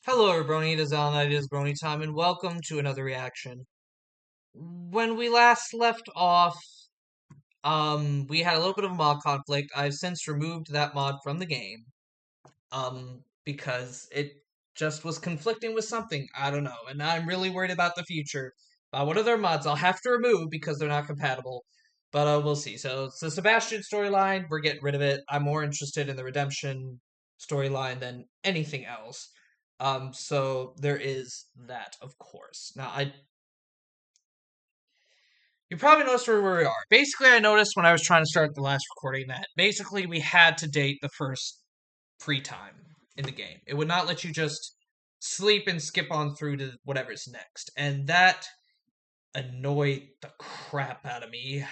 Hello, everybody. It is Alan. It is Brony time, and welcome to another reaction. When we last left off, we had a little bit of a mod conflict. I've since removed that mod from the game, because it just was conflicting with something. I don't know, and now I'm really worried about the future. What other mods I'll have to remove because they're not compatible. But we'll see. So it's the Sebastian storyline. We're getting rid of it. I'm more interested in the redemption storyline than anything else. So there is that, of course. Now, you probably noticed where we are. Basically, I noticed when I was trying to start the last recording that basically we had to date the first free time in the game. It would not let you just sleep and skip on through to whatever's next. And that annoyed the crap out of me.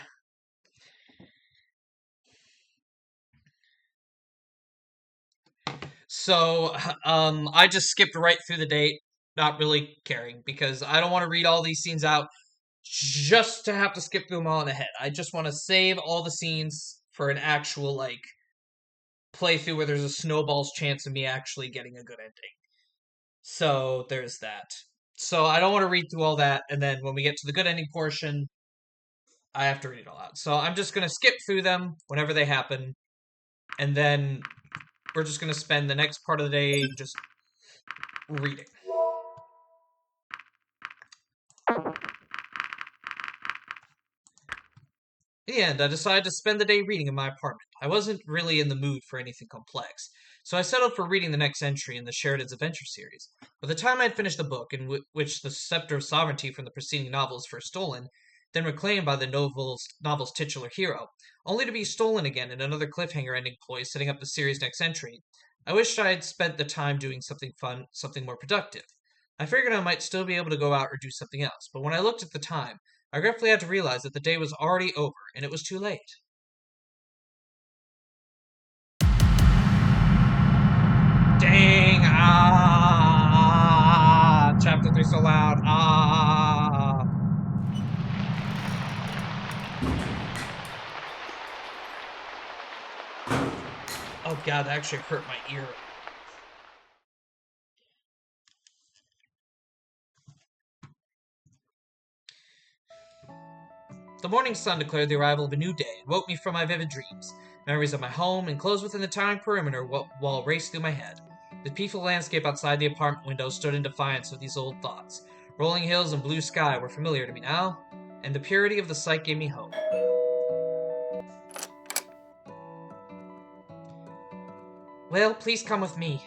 So, I just skipped right through the date, not really caring, because I don't want to read all these scenes out just to have to skip through them all in the head. I just want to save all the scenes for an actual, playthrough where there's a snowball's chance of me actually getting a good ending. So, there's that. So, I don't want to read through all that, and then when we get to the good ending portion, I have to read it all out. So, I'm just going to skip through them whenever they happen, and then we're just going to spend the next part of the day just reading. In the end, I decided to spend the day reading in my apartment. I wasn't really in the mood for anything complex, so I settled for reading the next entry in the Sheridan's Adventure series. By the time I had finished the book, in which the scepter of sovereignty from the preceding novel is first stolen, then reclaimed by the novel's titular hero, only to be stolen again in another cliffhanger ending ploy setting up the series' next entry, I wished I had spent the time doing something fun, something more productive. I figured I might still be able to go out or do something else, but when I looked at the time, I regretfully had to realize that the day was already over, and it was too late. Dang! Ah! Chapter 3 so loud. Ah! Oh god, that actually hurt my ear. The morning sun declared the arrival of a new day and woke me from my vivid dreams. Memories of my home, enclosed within the towering perimeter, wall raced through my head. The peaceful landscape outside the apartment window stood in defiance of these old thoughts. Rolling hills and blue sky were familiar to me now, and the purity of the sight gave me hope. Well, please come with me.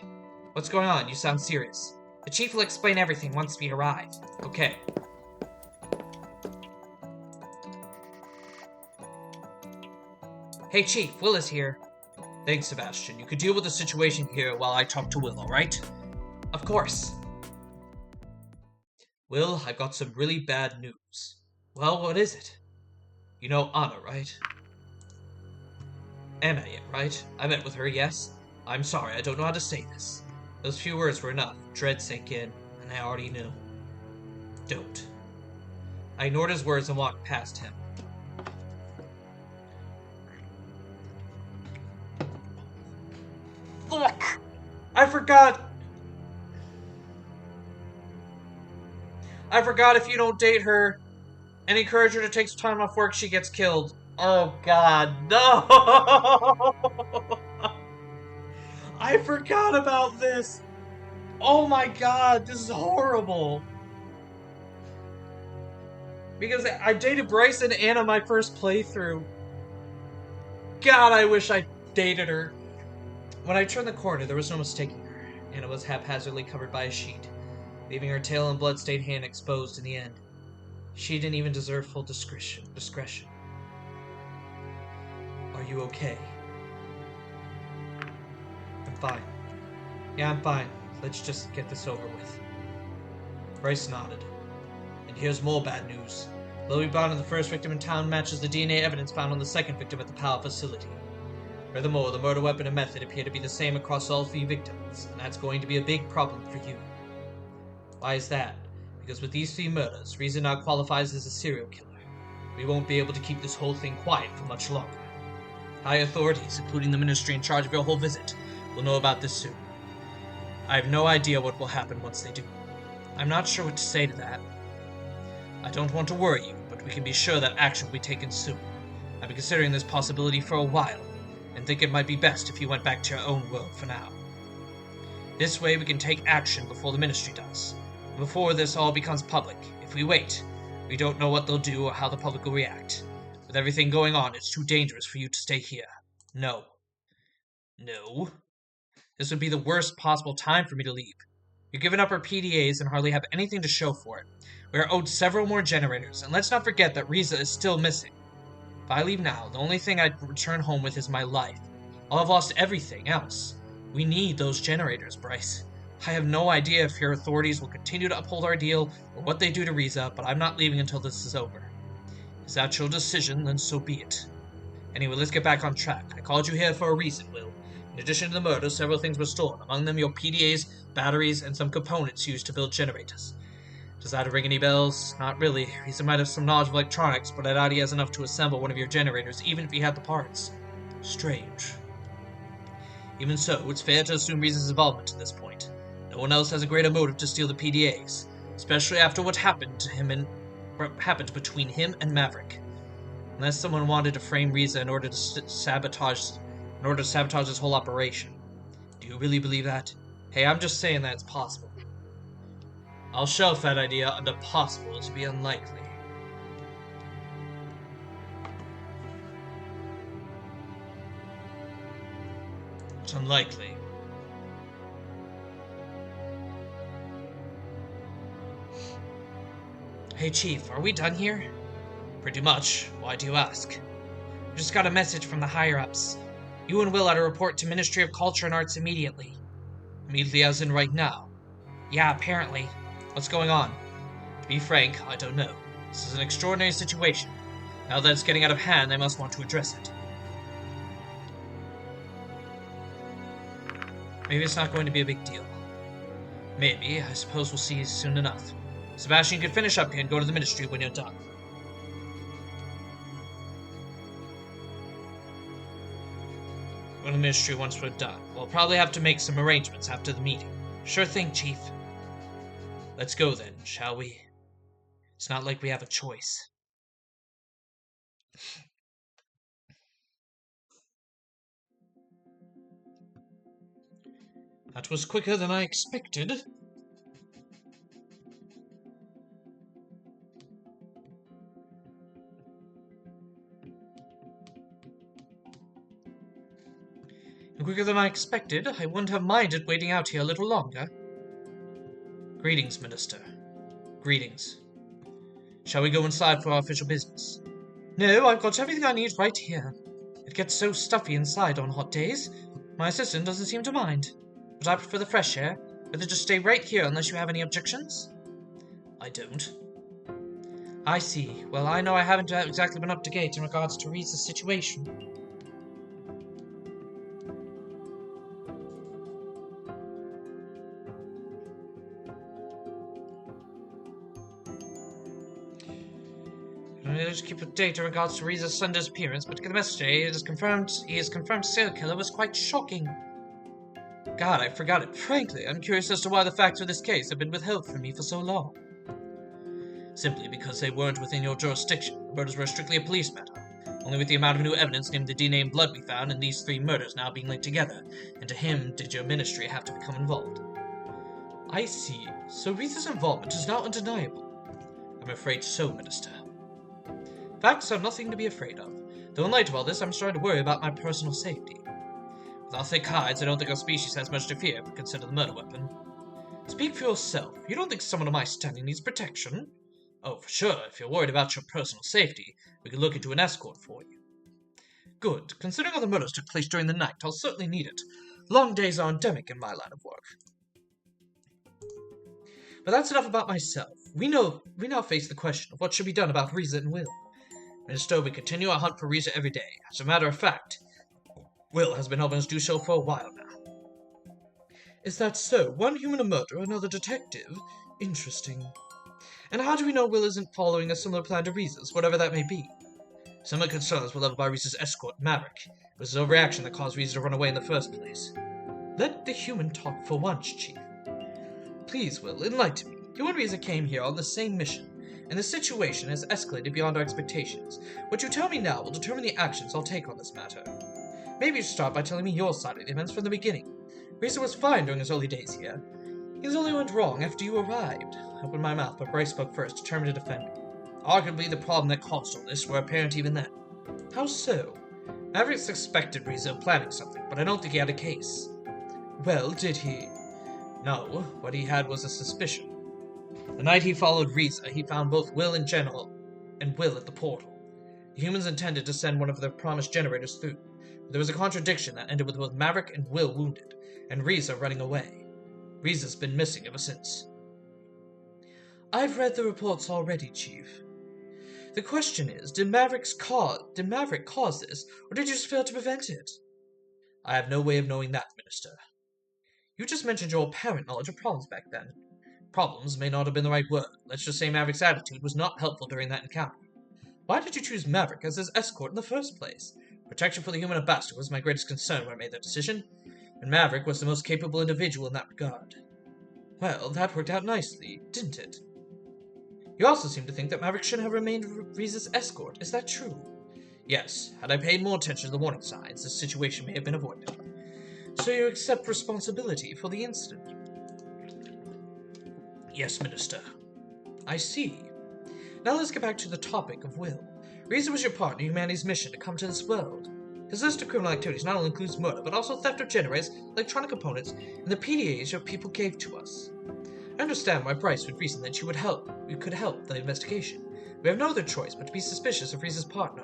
What's going on? You sound serious. The chief will explain everything once we arrive. Okay. Hey, Chief, Will is here. Thanks, Sebastian. You could deal with the situation here while I talk to Will, alright? Of course. Will, I've got some really bad news. Well, what is it? You know Anna, right? Anna, right? I met with her, yes? I'm sorry, I don't know how to say this. Those few words were enough. Dread sank in, and I already knew. Don't. I ignored his words and walked past him. Look! I forgot if you don't date her and encourage her to take some time off work, she gets killed. Oh god, no! I forgot about this! Oh my god, this is horrible! Because I dated Bryce and Anna my first playthrough. God, I wish I dated her. When I turned the corner, there was no mistaking her. Anna was haphazardly covered by a sheet, leaving her tail and blood-stained hand exposed in the end. She didn't even deserve full discretion. Are you okay? I'm fine. Yeah, I'm fine. Let's just get this over with. Bryce nodded. And here's more bad news. Louis Bond, the first victim in town, matches the DNA evidence found on the second victim at the Powell facility. Furthermore, the murder weapon and method appear to be the same across all three victims, and that's going to be a big problem for you. Why is that? Because with these three murders, Riza now qualifies as a serial killer. We won't be able to keep this whole thing quiet for much longer. High authorities, including the ministry in charge of your whole visit, will know about this soon. I have no idea what will happen once they do. I'm not sure what to say to that. I don't want to worry you, but we can be sure that action will be taken soon. I've been considering this possibility for a while, and think it might be best if you went back to your own world for now. This way we can take action before the Ministry does, before this all becomes public. If we wait, we don't know what they'll do or how the public will react. With everything going on, it's too dangerous for you to stay here. No. No. This would be the worst possible time for me to leave. You've given up our PDAs and hardly have anything to show for it. We are owed several more generators, and let's not forget that Riza is still missing. If I leave now, the only thing I'd return home with is my life. I'll have lost everything else. We need those generators, Bryce. I have no idea if your authorities will continue to uphold our deal or what they do to Riza, but I'm not leaving until this is over. Is that your decision? Then so be it. Anyway, let's get back on track. I called you here for a reason, Will. In addition to the murder, several things were stolen. Among them, your PDAs, batteries, and some components used to build generators. Does that ring any bells? Not really. Riza might have some knowledge of electronics, but I doubt he has enough to assemble one of your generators, even if he had the parts. Strange. Even so, it's fair to assume Riza's involvement at this point. No one else has a greater motive to steal the PDAs, especially after what happened between him and Maverick. Unless someone wanted to frame Riza in order to sabotage his whole operation. Do you really believe that? Hey, I'm just saying that it's possible. I'll shelf that idea under possible to be unlikely. It's unlikely. Hey, Chief, are we done here? Pretty much. Why do you ask? We just got a message from the higher-ups. You and Will are to report to Ministry of Culture and Arts immediately. Immediately as in right now? Yeah, apparently. What's going on? To be frank, I don't know. This is an extraordinary situation. Now that it's getting out of hand, they must want to address it. Maybe it's not going to be a big deal. Maybe. I suppose we'll see soon enough. Sebastian, you can finish up here and go to the Ministry when you're done. Go to the Ministry once we're done. We'll probably have to make some arrangements after the meeting. Sure thing, Chief. Let's go then, shall we? It's not like we have a choice. That was quicker than I expected. And quicker than I expected. I wouldn't have minded waiting out here a little longer. Greetings, Minister. Greetings. Shall we go inside for our official business? No, I've got everything I need right here. It gets so stuffy inside on hot days. My assistant doesn't seem to mind. But I prefer the fresh air. Better just stay right here unless you have any objections. I don't. I see. Well, I know I haven't exactly been up to date in regards to Riza's situation. I just keep up to date in regards to Riza's sudden disappearance, but to get the message today, he is confirmed serial killer was quite shocking. God, I forgot it. Frankly, I'm curious as to why the facts of this case have been withheld from me for so long. Simply because they weren't within your jurisdiction. The murders were strictly a police matter. Only with the amount of new evidence, namely the DNA and blood we found, and these 3 murders now being linked together, and to him did your ministry have to become involved. I see. So Riza's involvement is now undeniable. I'm afraid so, Minister. Facts are nothing to be afraid of. Though in light of all this, I'm starting to worry about my personal safety. With our thick hides, I don't think our species has much to fear, but consider the murder weapon. Speak for yourself. You don't think someone of my standing needs protection? Oh, for sure. If you're worried about your personal safety, we could look into an escort for you. Good. Considering all the murders took place during the night, I'll certainly need it. Long days are endemic in my line of work. But that's enough about myself. We now face the question of what should be done about Riza and Will. Instead, we continue our hunt for Riza every day. As a matter of fact, Will has been helping us do so for a while now. Is that so? One human a murderer, another detective? Interesting. And how do we know Will isn't following a similar plan to Riza's, whatever that may be? Similar concerns were leveled by Riza's escort, Maverick. It was his overreaction that caused Riza to run away in the first place. Let the human talk for once, Chief. Please, Will, enlighten me. You and Riza came here on the same mission, and the situation has escalated beyond our expectations. What you tell me now will determine the actions I'll take on this matter. Maybe you should start by telling me your side of the events from the beginning. Riza was fine during his early days here. Things only went wrong after you arrived. I opened my mouth, but Bryce spoke first, determined to defend me. Arguably, the problem that caused all this were apparent even then. How so? Maverick suspected Riza of planning something, but I don't think he had a case. Well, did he? No, what he had was a suspicion. The night he followed Riza, he found both Will and Will at the portal. The humans intended to send one of their promised generators through, but there was a contradiction that ended with both Maverick and Will wounded, and Riza running away. Riza's been missing ever since. I've read the reports already, Chief. The question is, did Maverick cause this, or did you just fail to prevent it? I have no way of knowing that, Minister. You just mentioned your apparent knowledge of problems back then. Problems may not have been the right word. Let's just say Maverick's attitude was not helpful during that encounter. Why did you choose Maverick as his escort in the first place? Protection for the human ambassador was my greatest concern when I made that decision, and Maverick was the most capable individual in that regard. Well, that worked out nicely, didn't it? You also seem to think that Maverick should have remained Riza's escort. Is that true? Yes. Had I paid more attention to the warning signs, this situation may have been avoided. So you accept responsibility for the incident? Yes, Minister. I see. Now let's get back to the topic of Will. Riza was your partner in humanity's mission to come to this world. His list of criminal activities not only includes murder, but also theft of generators, electronic components, and the PDAs your people gave to us. I understand why Bryce would reason that you could help the investigation. We have no other choice but to be suspicious of Riza's partner.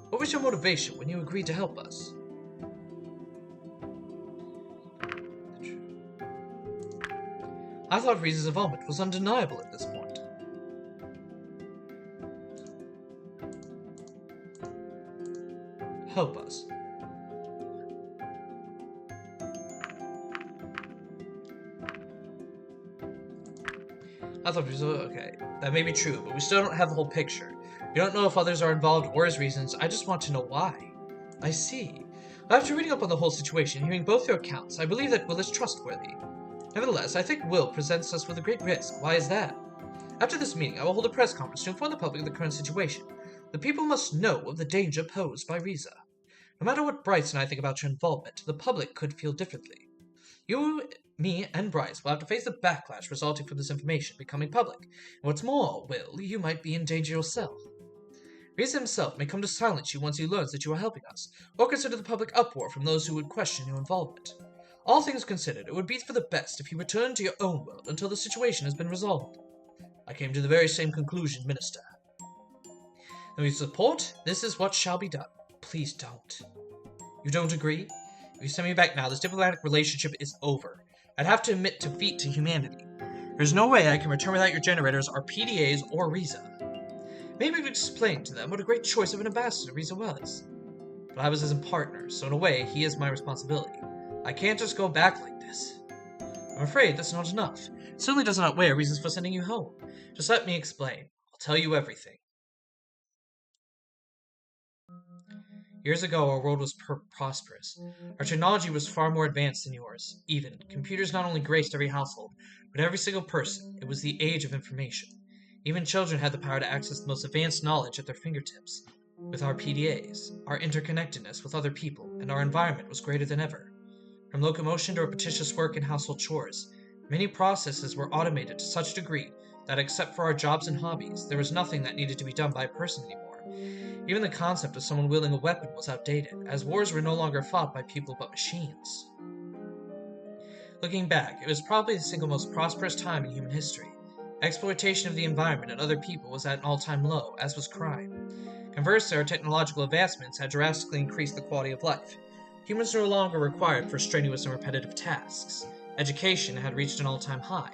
What was your motivation when you agreed to help us? I thought Riza's involvement was undeniable at this point. Help us. I thought Riza, okay, that may be true, but we still don't have the whole picture. We don't know if others are involved or his reasons. I just want to know why. I see. After reading up on the whole situation and hearing both your accounts, I believe that Will is trustworthy. Nevertheless, I think Will presents us with a great risk. Why is that? After this meeting, I will hold a press conference to inform the public of the current situation. The people must know of the danger posed by Riza. No matter what Bryce and I think about your involvement, the public could feel differently. You, me, and Bryce will have to face the backlash resulting from this information becoming public. And what's more, Will, you might be in danger yourself. Riza himself may come to silence you once he learns that you are helping us, or consider the public uproar from those who would question your involvement. All things considered, it would be for the best if you returned to your own world until the situation has been resolved. I came to the very same conclusion, Minister. And we support, this is what shall be done. Please don't. You don't agree? If you send me back now, this diplomatic relationship is over. I'd have to admit defeat to humanity. There's no way I can return without your generators, our PDAs, or Riza. Maybe I could explain to them what a great choice of an ambassador Riza was. But I was his partner, so in a way, he is my responsibility. I can't just go back like this. I'm afraid that's not enough. It certainly does not weigh reasons for sending you home. Just let me explain. I'll tell you everything. Years ago, our world was prosperous. Our technology was far more advanced than yours. Even, computers not only graced every household, but every single person. It was the age of information. Even children had the power to access the most advanced knowledge at their fingertips. With our PDAs, our interconnectedness with other people, and our environment was greater than ever. From locomotion to repetitious work and household chores, many processes were automated to such a degree that except for our jobs and hobbies, there was nothing that needed to be done by a person anymore. Even the concept of someone wielding a weapon was outdated, as wars were no longer fought by people but machines. Looking back, it was probably the single most prosperous time in human history. Exploitation of the environment and other people was at an all-time low, as was crime. Conversely, our technological advancements had drastically increased the quality of life. Humans were no longer required for strenuous and repetitive tasks. Education had reached an all-time high,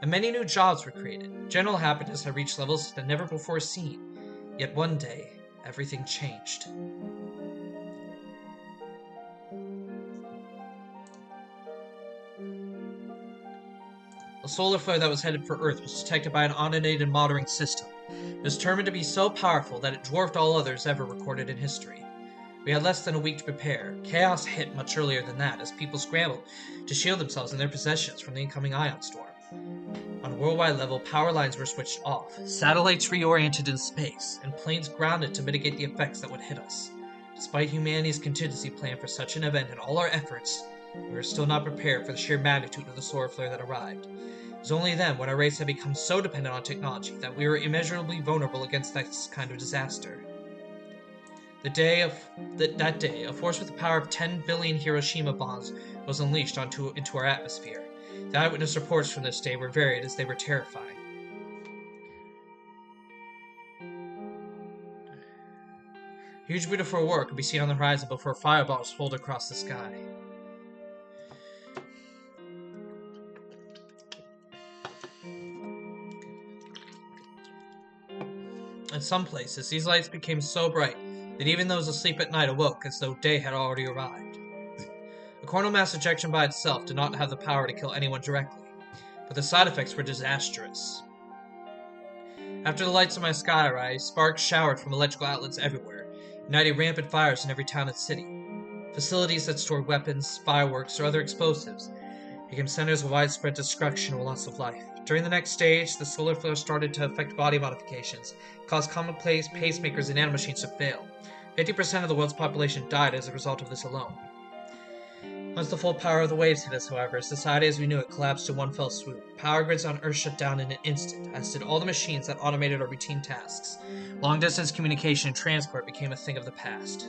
and many new jobs were created. General happiness had reached levels that never before seen. Yet one day, everything changed. A solar flare that was headed for Earth was detected by an automated monitoring system. It was determined to be so powerful that it dwarfed all others ever recorded in history. We had less than a week to prepare. Chaos hit much earlier than that, as people scrambled to shield themselves and their possessions from the incoming ion storm. On a worldwide level, power lines were switched off, satellites reoriented in space, and planes grounded to mitigate the effects that would hit us. Despite humanity's contingency plan for such an event and all our efforts, we were still not prepared for the sheer magnitude of the solar flare that arrived. It was only then, when our race had become so dependent on technology, that we were immeasurably vulnerable against this kind of disaster. That day, a force with the power of 10 billion Hiroshima bombs was unleashed into our atmosphere. The eyewitness reports from this day were varied as they were terrifying. Huge beautiful aurora could be seen on the horizon before fireballs rolled across the sky. In some places, these lights became so bright that even those asleep at night awoke as though day had already arrived. A coronal mass ejection by itself did not have the power to kill anyone directly, but the side effects were disastrous. After the lights in my sky array, sparks showered from electrical outlets everywhere, igniting rampant fires in every town and city. Facilities that stored weapons, fireworks, or other explosives became centers of widespread destruction and loss of life. During the next stage, the solar flare started to affect body modifications, caused commonplace pacemakers and nanomachines to fail. 50% of the world's population died as a result of this alone. Once the full power of the waves hit us, however, society as we knew it collapsed in one fell swoop. Power grids on Earth shut down in an instant, as did all the machines that automated our routine tasks. Long-distance communication and transport became a thing of the past.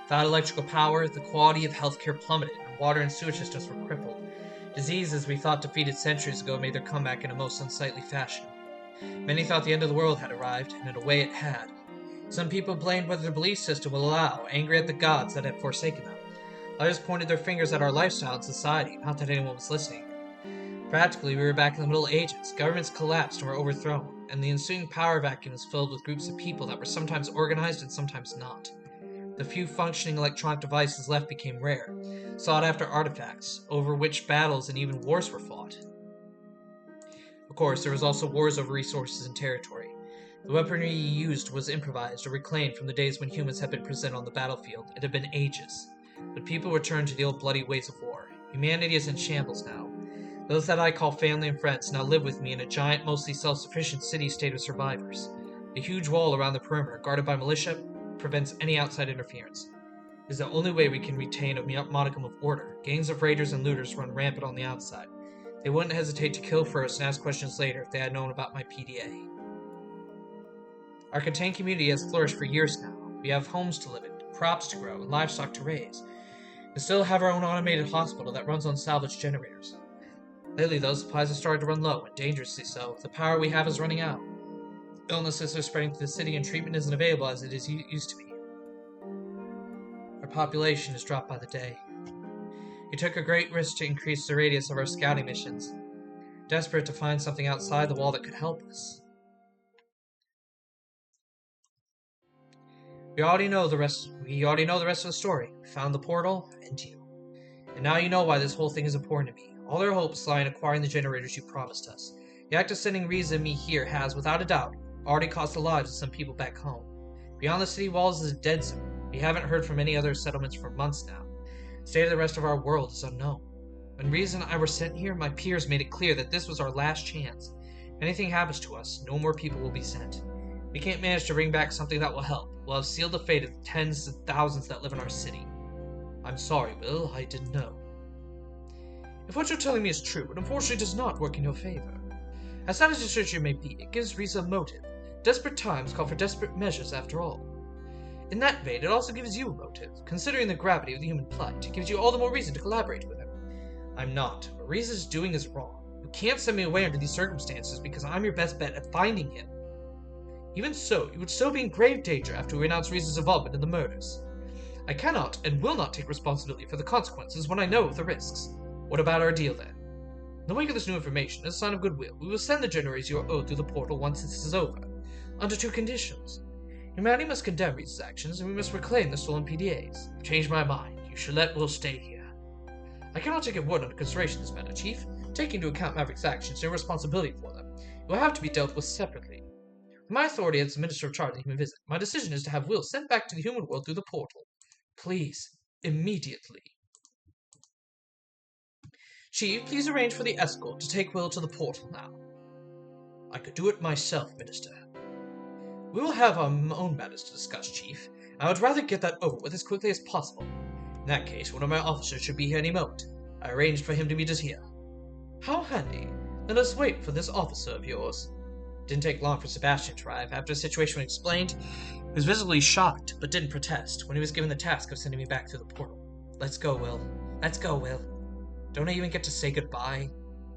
Without electrical power, the quality of healthcare plummeted, and water and sewage systems were crippled. Diseases we thought defeated centuries ago made their comeback in a most unsightly fashion. Many thought the end of the world had arrived, and in a way it had. Some people blamed whether their belief system would allow, angry at the gods that had forsaken them. Others pointed their fingers at our lifestyle and society, not that anyone was listening. Practically, we were back in the Middle Ages. Governments collapsed and were overthrown, and the ensuing power vacuum was filled with groups of people that were sometimes organized and sometimes not. The few functioning electronic devices left became rare, sought-after artifacts, over which battles and even wars were fought. Of course, there was also wars over resources and territory. The weaponry used was improvised or reclaimed from the days when humans had been present on the battlefield. It had been ages. But people returned to the old bloody ways of war. Humanity is in shambles now. Those that I call family and friends now live with me in a giant, mostly self-sufficient city-state of survivors. A huge wall around the perimeter, guarded by militia, prevents any outside interference. It is the only way we can retain a modicum of order. Gangs of raiders and looters run rampant on the outside. They wouldn't hesitate to kill first and ask questions later if they had known about my PDA. Our contained community has flourished for years now. We have homes to live in, crops to grow, and livestock to raise. We still have our own automated hospital that runs on salvage generators. Lately, though, supplies have started to run low, and dangerously so. The power we have is running out. Illnesses are spreading to the city, and treatment isn't available as it used to be. Our population has dropped by the day. We took a great risk to increase the radius of our scouting missions, desperate to find something outside the wall that could help us. We already know the rest of the story. We found the portal, and you. And now you know why this whole thing is important to me. All our hopes lie in acquiring the generators you promised us. The act of sending Riza and me here has, without a doubt, already cost the lives of some people back home. Beyond the city walls is a dead zone. We haven't heard from any other settlements for months now. The state of the rest of our world is unknown. When Riza and I were sent here, my peers made it clear that this was our last chance. If anything happens to us, no more people will be sent. We can't manage to bring back something that will help. We'll have sealed the fate of the tens of thousands that live in our city. I'm sorry, Will. I didn't know. If what you're telling me is true, it unfortunately does not work in your favor. As sad as your search may be, it gives Riza a motive. Desperate times call for desperate measures, after all. In that vein, it also gives you a motive. Considering the gravity of the human plight, it gives you all the more reason to collaborate with him. I'm not. What Riza's doing is wrong. You can't send me away under these circumstances because I'm your best bet at finding him. Even so, you would still be in grave danger after we renounce Riza's involvement in the murders. I cannot and will not take responsibility for the consequences when I know of the risks. What about our deal, then? In the wake of this new information, as a sign of goodwill, we will send the generators you are owed through the portal once this is over, under two conditions. Humanity must condemn Riza's actions, and we must reclaim the stolen PDAs. I've changed my mind. You should let Will stay here. I cannot take your word under consideration in this matter, Chief. Taking into account Maverick's actions and your responsibility for them, it will have to be dealt with separately. With my authority as the Minister of Charge of the Human Visit, my decision is to have Will sent back to the human world through the portal. Please, immediately. Chief, please arrange for the escort to take Will to the portal now. I could do it myself, Minister. We will have our own matters to discuss, Chief. I would rather get that over with as quickly as possible. In that case, one of my officers should be here any moment. I arranged for him to meet us here. How handy. Let us wait for this officer of yours. It didn't take long for Sebastian to arrive. After the situation was explained, he was visibly shocked, but didn't protest when he was given the task of sending me back through the portal. Let's go, Will. Let's go, Will. Don't I even get to say goodbye?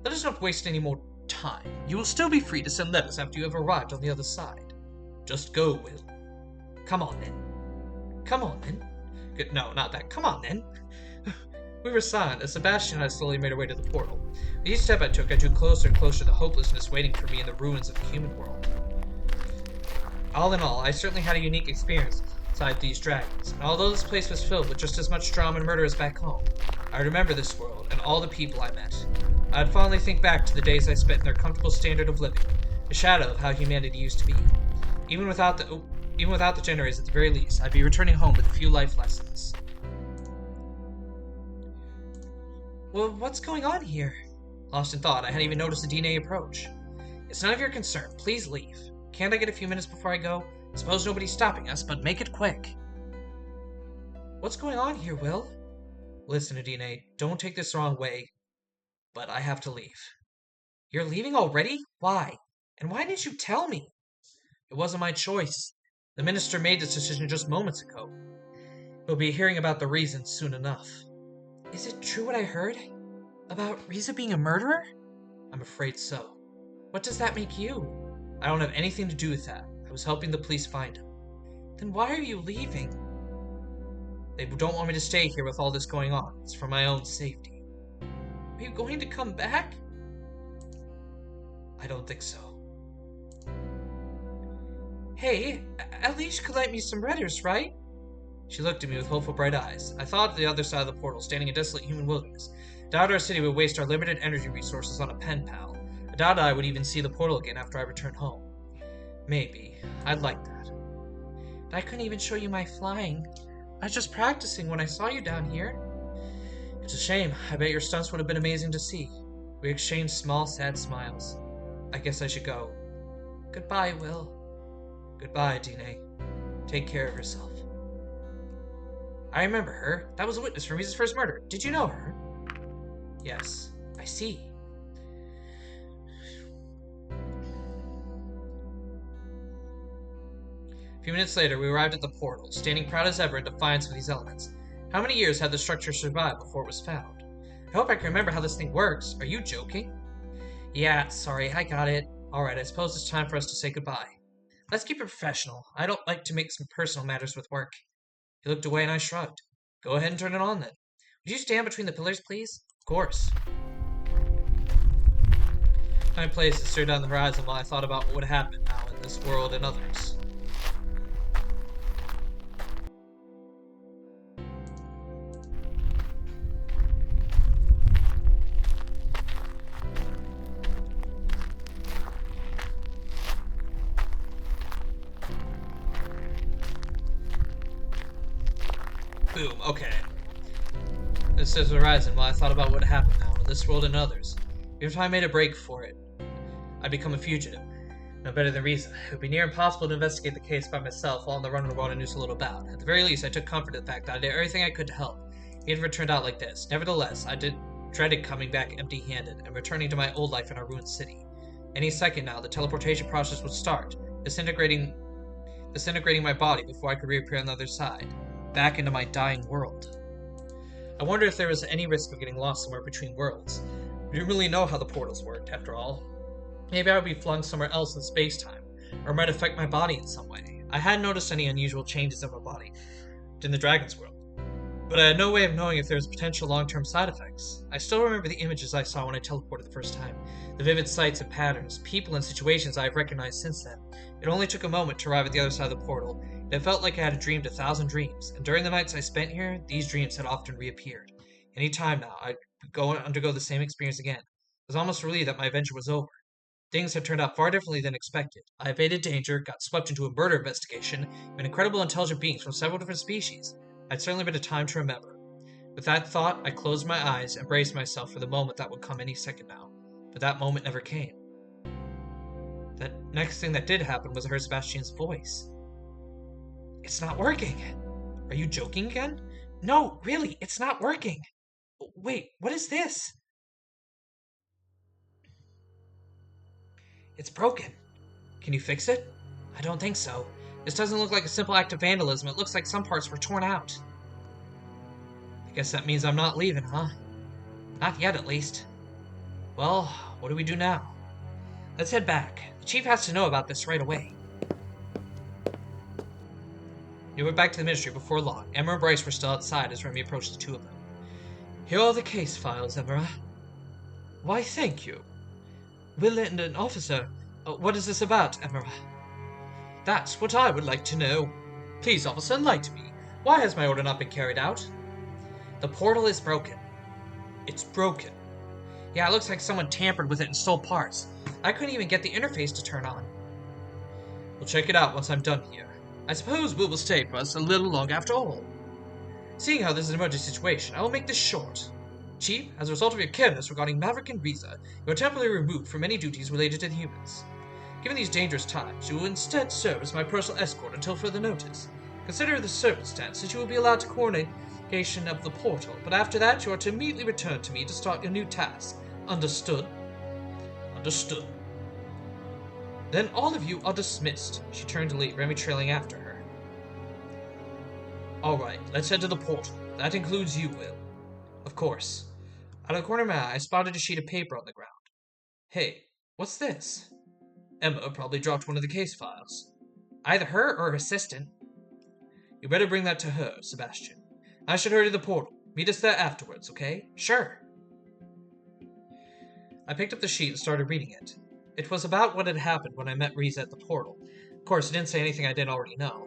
Let us not waste any more time. You will still be free to send letters after you have arrived on the other side. Just go, Will. Come on, then. Come on, then. Good, no, not that. Come on, then. We were silent as Sebastian and I slowly made our way to the portal. With each step I took, I drew closer and closer to the hopelessness waiting for me in the ruins of the human world. All in all, I certainly had a unique experience inside these dragons, and although this place was filled with just as much drama and murder as back home, I remember this world and all the people I met. I'd fondly think back to the days I spent in their comfortable standard of living, a shadow of how humanity used to be. Even without the generators at the very least, I'd be returning home with a few life lessons. Well, what's going on here? Lost in thought, I hadn't even noticed the DNA approach. It's none of your concern. Please leave. Can't I get a few minutes before I go? I suppose nobody's stopping us, but make it quick. What's going on here, Will? Listen, DNA, don't take this the wrong way, but I have to leave. You're leaving already? Why? And why didn't you tell me? It wasn't my choice. The minister made this decision just moments ago. We'll be hearing about the reasons soon enough. Is it true what I heard? About Riza being a murderer? I'm afraid so. What does that make you? I don't have anything to do with that. I was helping the police find him. Then why are you leaving? They don't want me to stay here with all this going on. It's for my own safety. Are you going to come back? I don't think so. Hey, at least you could light me some letters, right? She looked at me with hopeful bright eyes. I thought of the other side of the portal, standing in desolate human wilderness. I doubted our city would waste our limited energy resources on a pen pal. I doubted I would even see the portal again after I returned home. Maybe. I'd like that. But I couldn't even show you my flying. I was just practicing when I saw you down here. It's a shame. I bet your stunts would have been amazing to see. We exchanged small, sad smiles. I guess I should go. Goodbye, Will. Goodbye, Dine. Take care of yourself. I remember her. That was a witness from Riza's first murder. Did you know her? Yes, I see. A few minutes later, we arrived at the portal, standing proud as ever in defiance of these elements. How many years had the structure survived before it was found? I hope I can remember how this thing works. Are you joking? Yeah, sorry, I got it. Alright, I suppose it's time for us to say goodbye. Let's keep it professional. I don't like to mix some personal matters with work. He looked away and I shrugged. Go ahead and turn it on then. Would you stand between the pillars, please? Of course. Time placed and stared down the horizon while I thought about what would happen now in this world and others. Boom, okay. This says horizon while I thought about what happened now in this world and others. Even if I made a break for it, I'd become a fugitive. No better than Riza. It would be near impossible to investigate the case by myself while on the run of the world I knew so little about. At the very least, I took comfort in the fact that I did everything I could to help, even if it turned out like this. Nevertheless, I dreaded coming back empty-handed and returning to my old life in our ruined city. Any second now, the teleportation process would start, disintegrating my body before I could reappear on the other side, back into my dying world. I wonder if there was any risk of getting lost somewhere between worlds. We didn't really know how the portals worked, after all. Maybe I would be flung somewhere else in space-time, or it might affect my body in some way. I hadn't noticed any unusual changes in my body in the Dragon's world, but I had no way of knowing if there was potential long-term side effects. I still remember the images I saw when I teleported the first time, the vivid sights and patterns, people and situations I have recognized since then. It only took a moment to arrive at the other side of the portal, and it felt like I had dreamed 1,000 dreams, and during the nights I spent here, these dreams had often reappeared. Any time now, I would undergo the same experience again. I was almost relieved that my adventure was over. Things had turned out far differently than expected. I evaded danger, got swept into a murder investigation, met incredible intelligent beings from several different species. It had certainly been a time to remember. With that thought, I closed my eyes and braced myself for the moment that would come any second now. But that moment never came. That next thing that did happen was I heard Sebastian's voice. It's not working. Are you joking again? No, really, it's not working. Wait, what is this? It's broken. Can you fix it? I don't think so. This doesn't look like a simple act of vandalism. It looks like some parts were torn out. I guess that means I'm not leaving, huh? Not yet, at least. Well, what do we do now? Let's head back. The chief has to know about this right away. We went back to the ministry before long. Emma and Bryce were still outside as Remy approached the two of them. Here are the case files, Emma. Why, thank you. Will and an officer. What is this about, Emma? That's what I would like to know. Please, officer, enlighten me. Why has my order not been carried out? The portal is broken. It's broken. Yeah, it looks like someone tampered with it and stole parts. I couldn't even get the interface to turn on. We'll check it out once I'm done here. I suppose Will stay for us a little long after all. Seeing how this is an emergency situation, I will make this short. Chief, as a result of your carelessness regarding Maverick and Riza, you are temporarily removed from any duties related to the humans. Given these dangerous times, you will instead serve as my personal escort until further notice. Consider the circumstances, you will be allowed to coordination of the portal, but after that you are to immediately return to me to start your new task. Understood? Understood. Then all of you are dismissed. She turned to leave, Remy trailing after her. Alright, let's head to the portal. That includes you, Will. Of course. Out of the corner of my eye, I spotted a sheet of paper on the ground. Hey, what's this? Emma probably dropped one of the case files. Either her or her assistant. You better bring that to her, Sebastian. I should hurry to the portal. Meet us there afterwards, okay? Sure. I picked up the sheet and started reading it. It was about what had happened when I met Riza at the portal. Of course, it didn't say anything I didn't already know.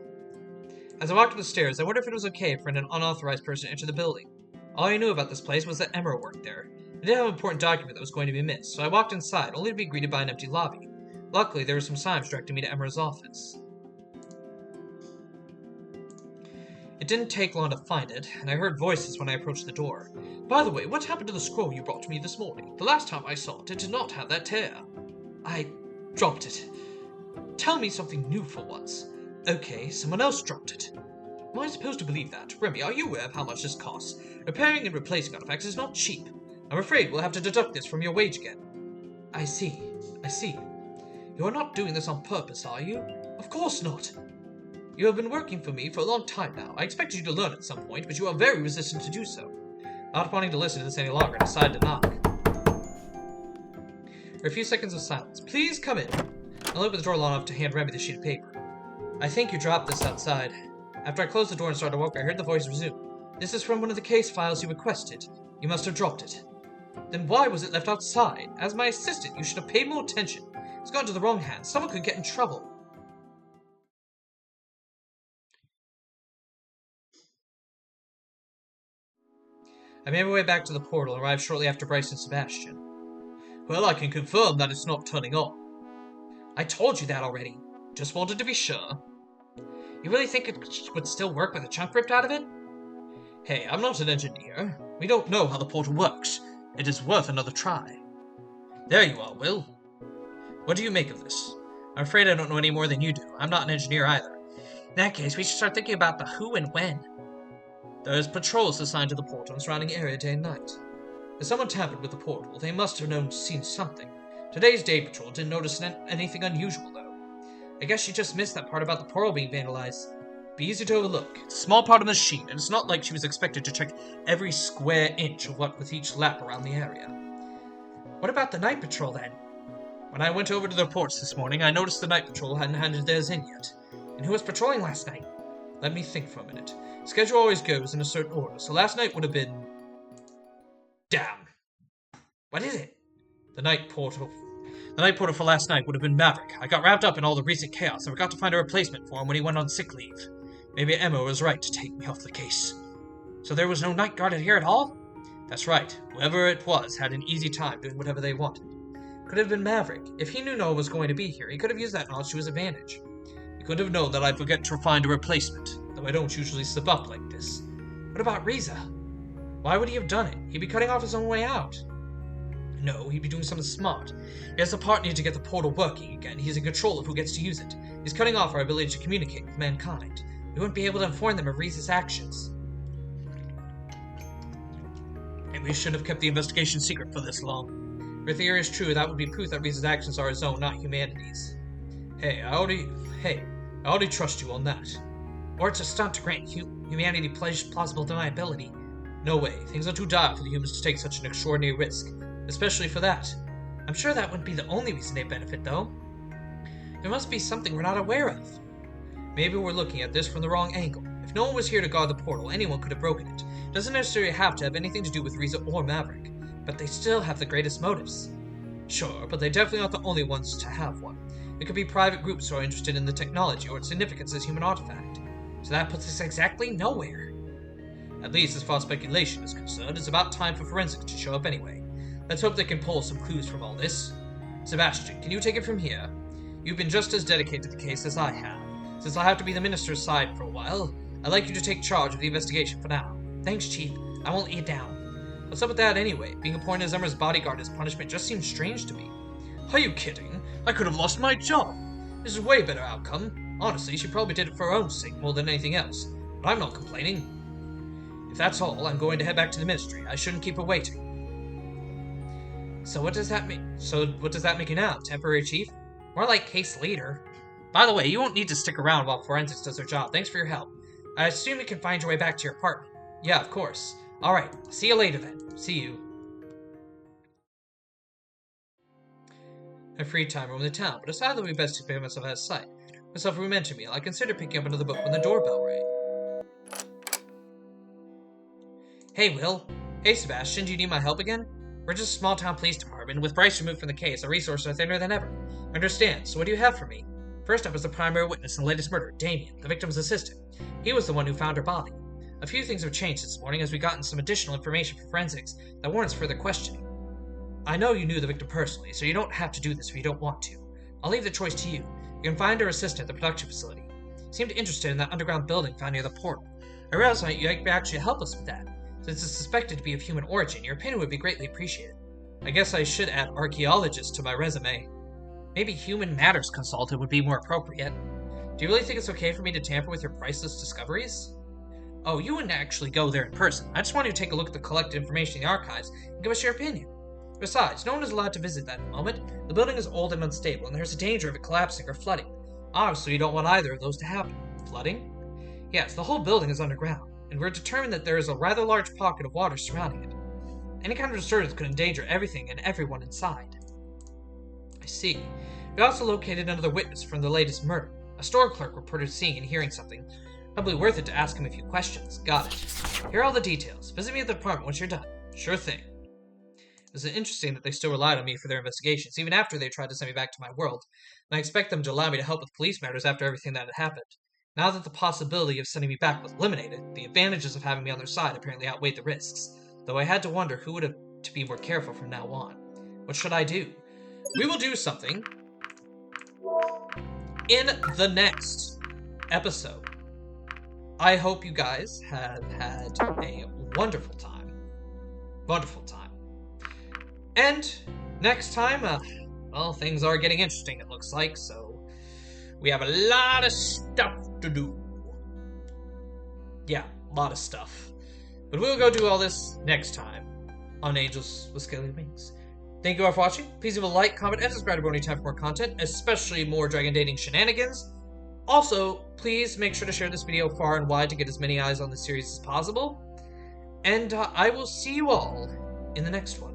As I walked up the stairs, I wondered if it was okay for an unauthorized person to enter the building. All I knew about this place was that Emma worked there. I didn't have an important document that was going to be missed, so I walked inside, only to be greeted by an empty lobby. Luckily, there were some signs directing me to Emma's office. It didn't take long to find it, and I heard voices when I approached the door. By the way, what happened to the scroll you brought me this morning? The last time I saw it, it did not have that tear. I dropped it. Tell me something new for once. Okay, someone else dropped it. Am I supposed to believe that? Remy, are you aware of how much this costs? Repairing and replacing artifacts is not cheap. I'm afraid we'll have to deduct this from your wage again. I see. You are not doing this on purpose, are you? Of course not. You have been working for me for a long time now. I expected you to learn at some point, but you are very resistant to do so. Not wanting to listen to this any longer, I decided to knock. For a few seconds of silence. Please come in. I opened the door long enough to hand Remy the sheet of paper. I think you dropped this outside. After I closed the door and started to walk, I heard the voice resume. This is from one of the case files you requested. You must have dropped it. Then why was it left outside? As my assistant, you should have paid more attention. It's gone to the wrong hands. Someone could get in trouble. I made my way back to the portal and arrived shortly after Bryce and Sebastian. Well, I can confirm that it's not turning on. I told you that already. Just wanted to be sure. You really think it would still work with a chunk ripped out of it? Hey, I'm not an engineer. We don't know how the portal works. It is worth another try. There you are, Will. What do you make of this? I'm afraid I don't know any more than you do. I'm not an engineer either. In that case, we should start thinking about the who and when. There's patrols assigned to the portal and surrounding area day and night. If someone tampered with the portal, they must have seen something. Today's day patrol didn't notice anything unusual, though. I guess she just missed that part about the portal being vandalized. Be easy to overlook. It's a small part of the machine, and it's not like she was expected to check every square inch of what with each lap around the area. What about the night patrol, then? When I went over to the reports this morning, I noticed the night patrol hadn't handed theirs in yet. And who was patrolling last night? Let me think for a minute. Schedule always goes in a certain order, so last night would have been... Damn. What is it? The night portal for last night would have been Maverick. I got wrapped up in all the recent chaos and forgot to find a replacement for him when he went on sick leave. Maybe Emma was right to take me off the case. So there was no night guard here at all? That's right. Whoever it was had an easy time doing whatever they wanted. Could have been Maverick. If he knew Noah was going to be here, he could have used that knowledge to his advantage. He could have known that I'd forget to find a replacement, though I don't usually slip up like this. What about Riza? Why would he have done it? He'd be cutting off his own way out. No, he'd be doing something smart. He has a partner to get the portal working again. He's in control of who gets to use it. He's cutting off our ability to communicate with mankind. We wouldn't be able to inform them of Reese's actions. Maybe we shouldn't have kept the investigation secret for this long. If your theory is true, that would be proof that Reese's actions are his own, not humanity's. I already trust you on that. Or it's a stunt to grant humanity plausible deniability. No way. Things are too dire for the humans to take such an extraordinary risk. Especially for that. I'm sure that wouldn't be the only reason they benefit, though. There must be something we're not aware of. Maybe we're looking at this from the wrong angle. If no one was here to guard the portal, anyone could have broken it. It doesn't necessarily have to have anything to do with Riza or Maverick, but they still have the greatest motives. Sure, but they definitely aren't the only ones to have one. It could be private groups who are interested in the technology or its significance as human artifact. So that puts us exactly nowhere. At least as far as speculation is concerned, it's about time for forensics to show up anyway. Let's hope they can pull some clues from all this. Sebastian, can you take it from here? You've been just as dedicated to the case as I have. Since I'll have to be the minister's side for a while, I'd like you to take charge of the investigation for now. Thanks, Chief. I won't let you down. What's up with that anyway? Being appointed as Emmer's bodyguard as punishment just seems strange to me. Are you kidding? I could have lost my job. This is a way better outcome. Honestly, she probably did it for her own sake more than anything else. But I'm not complaining. If that's all, I'm going to head back to the ministry. I shouldn't keep her waiting. So what does that mean? What does that make you now? Temporary chief? More like case leader. By the way, you won't need to stick around while forensics does their job. Thanks for your help. I assume you can find your way back to your apartment. Yeah, of course. Alright, see you later then. See you. I have free time roam the town, but decided that it would be best to prepare myself out of sight. Myself a memento meal. I considered picking up another book when the doorbell rang. Hey, Will. Hey, Sebastian, do you need my help again? We're just a small-town police department, and with Bryce removed from the case, our resources are thinner than ever. I understand, so what do you have for me? First up was the primary witness in the latest murder, Damien, the victim's assistant. He was the one who found her body. A few things have changed this morning as we've gotten some additional information for forensics that warrants further questioning. I know you knew the victim personally, so you don't have to do this if you don't want to. I'll leave the choice to you. You can find her assistant at the production facility. You seemed interested in that underground building found near the portal. I realized you might actually help us with that. Since it's suspected to be of human origin, your opinion would be greatly appreciated. I guess I should add archaeologist to my resume. Maybe human matters consultant would be more appropriate. Do you really think it's okay for me to tamper with your priceless discoveries? Oh, you wouldn't actually go there in person. I just want you to take a look at the collected information in the archives and give us your opinion. Besides, no one is allowed to visit that at the moment. The building is old and unstable, and there's a danger of it collapsing or flooding. Obviously, you don't want either of those to happen. Flooding? Yes, the whole building is underground, and we're determined that there is a rather large pocket of water surrounding it. Any kind of disturbance could endanger everything and everyone inside. I see. We also located another witness from the latest murder. A store clerk reported seeing and hearing something. Probably worth it to ask him a few questions. Got it. Here are all the details. Visit me at the department once you're done. Sure thing. It was interesting that they still relied on me for their investigations, even after they tried to send me back to my world, and I expect them to allow me to help with police matters after everything that had happened. Now that the possibility of sending me back was eliminated, the advantages of having me on their side apparently outweighed the risks, though I had to wonder who would have to be more careful from now on. What should I do? We will do something in the next episode. I hope you guys have had a wonderful time. Wonderful time. And next time, well, things are getting interesting, it looks like, so we have a lot of stuff to do. Yeah, a lot of stuff. But we'll go do all this next time on Angels with Scaly Wings. Thank you all for watching. Please leave a like, comment, and subscribe to anytime for more content, especially more dragon dating shenanigans. Also, please make sure to share this video far and wide to get as many eyes on the series as possible. And I will see you all in the next one.